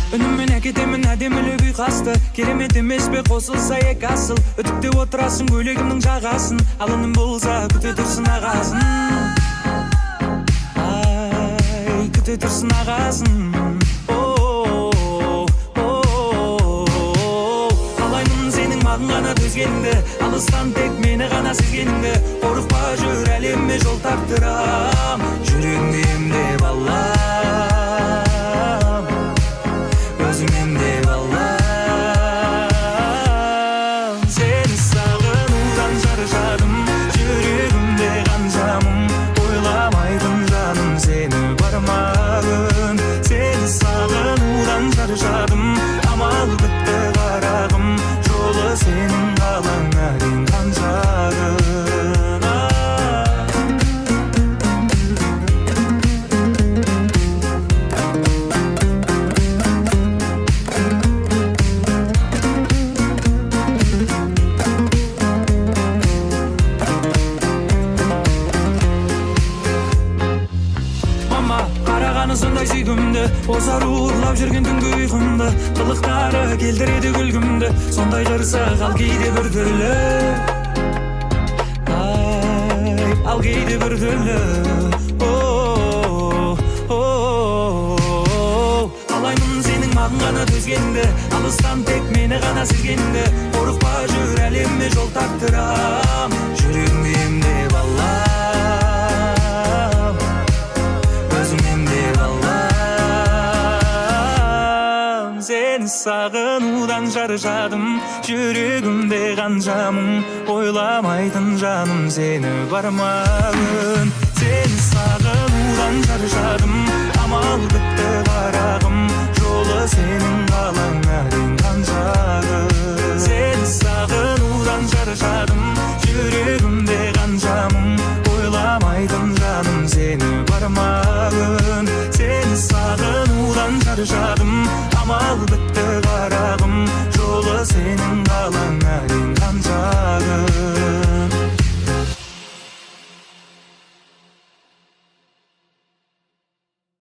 Үніммен әкетемін әдемілі бүй қасты, керемет емес пе қосылса екі асыл. Үтіктеп отырасың көйлегімнің жағасын, ал үнім болса күте тұрсын ағасын. Ай, күте тұрсын ағасын. Қалаймын сенің маған ғана төзгеніңді, алыстан тек мені ғана сезгеніңді. Қорықпа жүр әлемме жол тартырам, жүрегіңде емдеп алам, өзім емдеп алам. Сені сағынудан шаршадым, жүрегімде қанжамым, ойламайтын жаным сені бармағын. Сені сағынудан шаршадым, амал бітті қарағым, жолы сенің қалаңа дейін қаншағын. Қарағаны сондай сүйкімді, озар уырлап жүрген түнгі ұйқымды, қылықтары келтіреді күлкімді, сондай қырсық ал кейде бір түрлі. Ай, ал кейде бір түрлі. Қалаймын сенің маған ғана төзгеніңді, алыстан тек мені ғана сезгеніңді. Қорықпа жүр әлемме жол тартырам, жүрегіңде емдеп алам, өзім емдеп алам. Сені сағынудан шаршадым, жүрегімде қанжамың, ойламайтын жаным сені бармағын. Сені сағынудан шаршадым, амал бітті қарағым, жолы сенің қалаңа дейін қаншағын. Сені сағынудан шаршадым,